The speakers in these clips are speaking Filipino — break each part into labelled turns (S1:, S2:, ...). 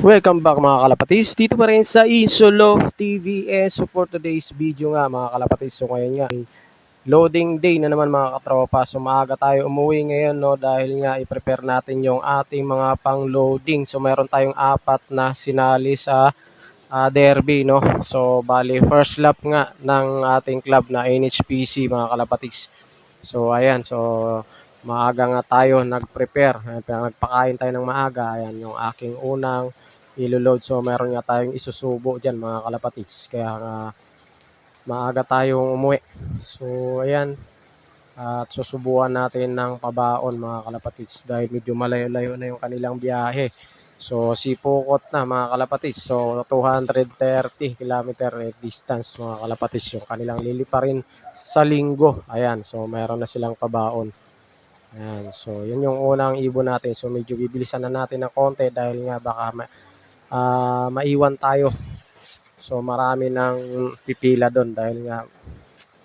S1: Welcome back mga kalapatis, dito pa rin sa Isolove TV and so for today's video nga mga kalapatis, so ngayon nga loading day na naman mga katropa. So maaga tayo umuwi ngayon no, dahil nga i-prepare natin yung ating mga pang loading. So meron tayong 4 na sinali sa derby no. So bali first lap nga ng ating club na NHPC mga kalapatis. So ayan, so maaga nga tayo nag-prepare, nagpakain tayo ng maaga. Ayan yung aking unang ilo-load. So meron nga tayong isusubo dyan mga kalapatis, kaya nga maaga tayong umuwi. So ayan, at susubuan natin ng pabaon mga kalapatis dahil medyo malayo-layo na yung kanilang biyahe. So sipukot na mga kalapatis, so 230 kilometer distance mga kalapatis yung kanilang liliparin sa linggo. Ayan, so meron na silang pabaon. Ayan, so yun yung unang ibon natin. So medyo bibilisan na natin ng konti dahil nga baka maiwan tayo. So marami nang pipila doon dahil nga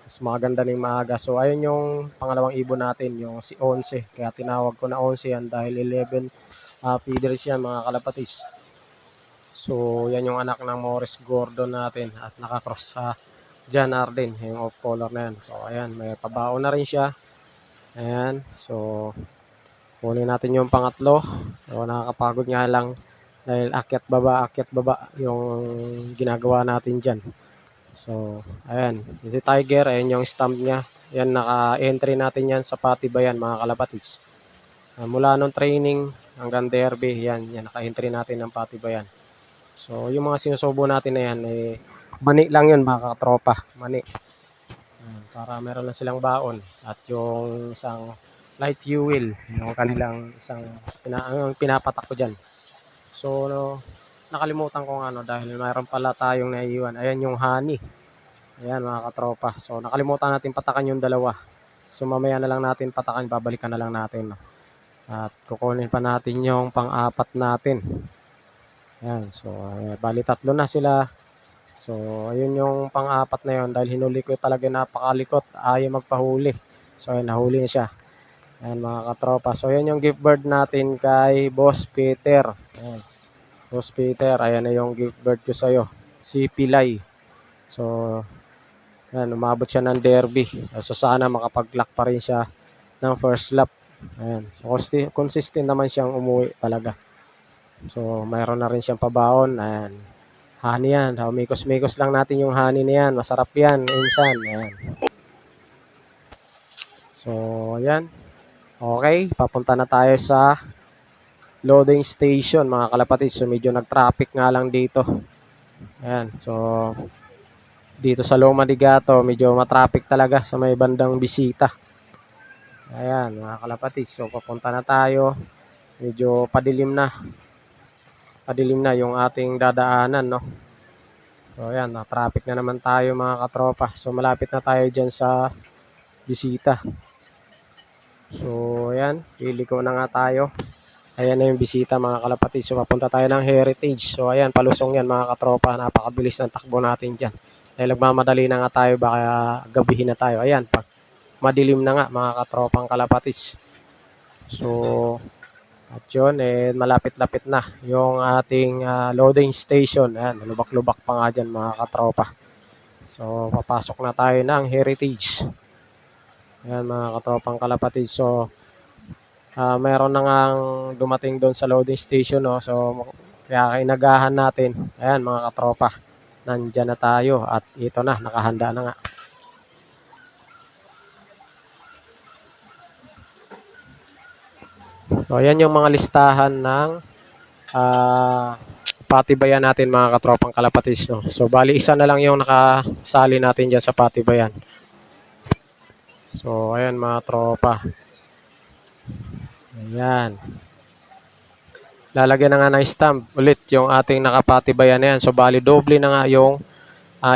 S1: mas maganda ng maaga. So ayun yung pangalawang ibon natin, yung si 11. Kaya tinawag ko na 11 yan dahil 11 feeders yan mga kalapatis. So yan yung anak ng Morris Gordon natin at nakakross sa John Arden, yung off color na yan. So ayan, may pabaon na rin siya. Ayan, so kunin natin yung pangatlo. So nakakapagod nga lang dahil akyat baba yung ginagawa natin dyan. So ayan, si Tiger, ayan yung stamp niya. Yan, naka-entry natin yan sa Patibayan mga kalapatis. Mula nung training hanggang derby, yan naka-entry natin ng Patibayan. So yung mga sinusubo natin na yan, mani lang yun mga katropa, mani. Para meron lang silang baon. At yung isang light fuel, yung kanilang isang pinapatak ko dyan. So nakalimutan ko nga dahil mayroon pala tayong naiiwan. Ayan yung honey. Ayan mga katropa. So nakalimutan natin patakan yung dalawa. So mamaya na lang natin patakan, babalikan na lang natin. At kukunin pa natin yung pang-4 natin. Ayan, so bali 3 na sila. So ayun yung pang-4 na yun dahil hinuli ko talaga, napakalikot, ayaw magpahuli. So ayun, nahuli na siya. Ayan mga katropa. So yan yung gift bird natin kay Boss Peter. Ayan. Boss Peter, ayan na yung gift bird ko sa'yo. Si Pilay. So, ayan, umabot siya ng derby. So, sana makapag-lock pa rin siya ng first lap. Ayan. So, consistent naman siyang umuwi talaga. So, mayroon na rin siyang pabaon. Ayan. Honey yan. Mikos-mikos lang natin yung honey na yan. Masarap yan. Insan. Ayan. So, ayan. Okay. Papunta na tayo sa loading station mga kalapatis. So medyo nag-traffic nga lang dito. Ayan, so dito sa Loma de Gato medyo matraffic talaga sa may bandang Bisita. Ayan mga kalapatis, so papunta na tayo. Medyo padilim na yung ating dadaanan no. So ayan, na-traffic na naman tayo mga katropa. So malapit na tayo dyan sa Bisita. So ayan, liliko na nga tayo. Ayan na yung Bisita mga kalapatis. So papunta tayo ng Heritage. So ayan, palusong yan mga katropa. Napakabilis ng takbo natin dyan. Dahil nagmamadali na nga tayo, baka gabihin na tayo. Ayan, madilim na nga mga katropang kalapatis. So at yun, malapit-lapit na yung ating loading station. Ayan, lubak-lubak pa nga dyan mga katropa. So papasok na tayo ng Heritage. Ayan mga katropang kalapatis. So meron na ngang dumating doon sa loading station no. So kaya inagahan natin. Ayan mga katropa, nandyan na tayo at ito na, nakahanda na nga. So ayan yung mga listahan ng Patibayan natin mga katropang kalapatis no. So bali isa na lang yung nakasali natin dyan sa Patibayan. So ayan mga tropa. Ayan. Lalagyan na nga ng stamp ulit yung ating nakapatibayan na yan. So bali doble na nga yung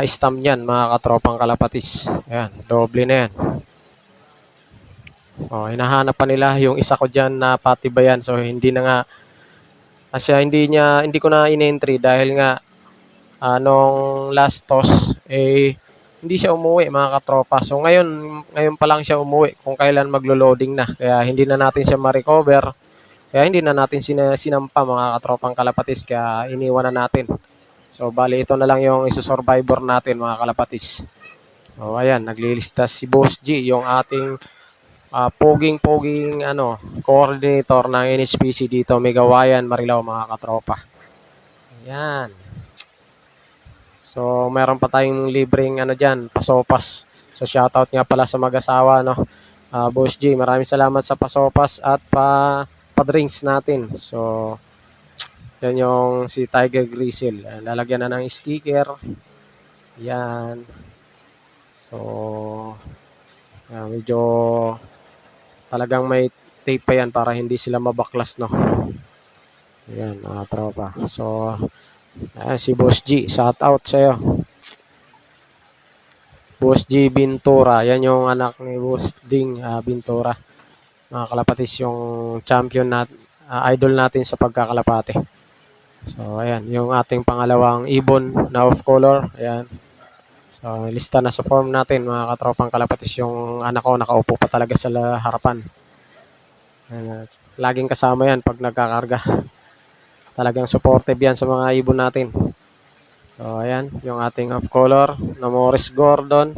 S1: stamp niyan mga katropang kalapatis. Ayan, doble na yan. O, hinahanap pa nila yung isa ko dyan na patibayan. So hindi na nga, kasi hindi ko na in-entry dahil nga nung last toss hindi siya umuwi mga katropa. So ngayon pa lang siya umuwi kung kailan maglo-loading na. Kaya hindi na natin siya ma-recover Kaya hindi na natin sinampa mga katropang kalapatis, kaya iniwan na natin. So bali ito na lang yung iso-survivor natin mga kalapatis. So ayan, naglilista si Boss G, yung ating poging-poging coordinator ng NHPC dito, Megawayan, Marilao mga katropa. Ayan. So meron pa tayong libreng diyan, pasopas. So shoutout nga pala sa mag-asawa Boss G, maraming salamat sa pasopas at pa-drinks natin. So yan yung si Tiger Grizzle. Lalagyan na ng sticker. Yan. So medyo talagang may tape pa yan para hindi sila mabaklas, no. Yan mga tropa. So si Boss G, shout out sa'yo. Boss G Bintura, yan yung anak ni Boss Ding Bintura. Mga kalapatis, yung champion idol natin sa pagkakalapate. So ayan, yung ating pangalawang ibon na off color. Ayan. So lista na sa form natin mga katropang kalapatis, yung anak ko nakaupo pa talaga sa harapan. Ayan, laging kasama yan pag nagkakarga. Talagang supportive yan sa mga ibon natin. So ayan, yung ating off color na Morris Gordon.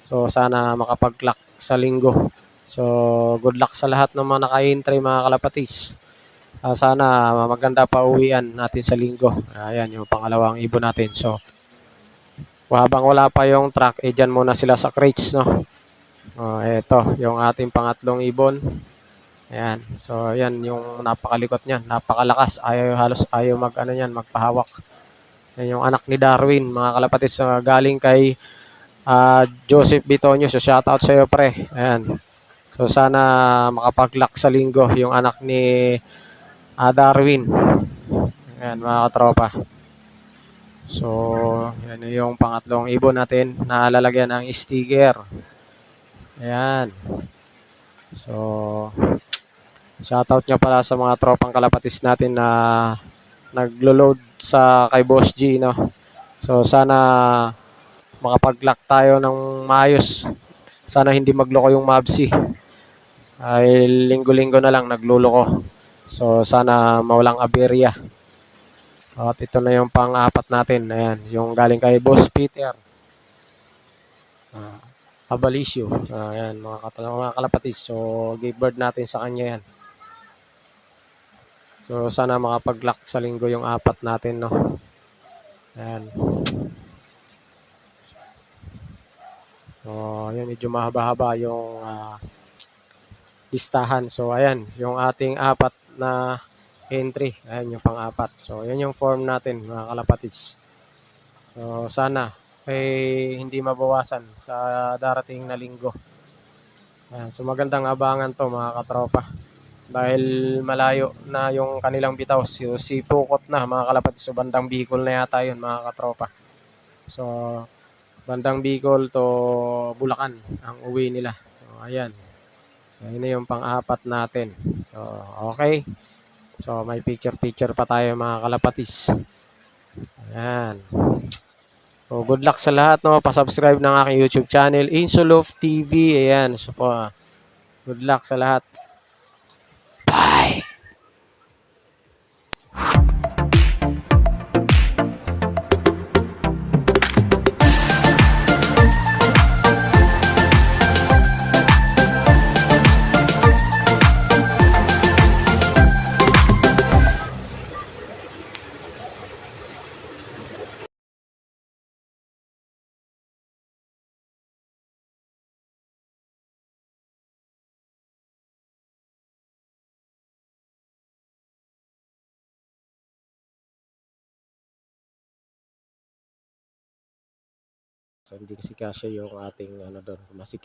S1: So sana makapag-lock sa linggo. So good luck sa lahat ng mga naka-entry mga kalapatis. Sana maganda pa uwian natin sa linggo. Ayan yung pangalawang ibon natin. So habang wala pa yung track, dyan muna sila sa crates, no. Ito yung ating pangatlong ibon. Ayan. So ayan yung napakalikot niyan, napakalakas. Halos ayaw magpahawak. Yan yung anak ni Darwin mga kalapatis, galing kay Joseph Bitonio. So shoutout sa iyo, pre. Ayan. So sana makapag-lock sa linggo yung anak ni Darwin. Ayan mga katropa. So yan yung pangatlong ibon natin na lalagyan ng sticker. Ayan. So shoutout nga pala sa mga tropang kalapatis natin na naglo-load sa kay Boss G, no. So sana makapag-lock tayo ng maayos. Sana hindi magloko yung Mavsi. Ay linggo-linggo na lang nagluloko. So sana mawalang aberya. At ito na yung pang-apat natin. Ayan, yung galing kay Boss Peter Abalisio. Ayan, mga kalapatis. So give bird natin sa kanya yan. So sana makapag-lock sa linggo yung apat natin, no. Ayan. So yun, medyo mahaba-haba yung listahan. So ayan, yung ating apat na entry. Ayan yung pang-apat. So yan yung form natin mga kalapatis. So sana hindi mabawasan sa darating na linggo. Ayan, so magandang abangan to mga katropa. Dahil malayo na yung kanilang bitaw. Si Pukot na mga kalapatis. So bandang Bicol na yata yun mga katropa. So bandang Bicol to Bulacan ang uwi nila. So ayan. So yun na yung pang-apat natin. So okay. So may picture pa tayo mga kalapatis. Ayan. So good luck sa lahat, no. Pa-subscribe ng aking YouTube channel, Insulove TV. Ayan. So good luck sa lahat. Bye. So hindi kasi kasya yung ating doon. Masikip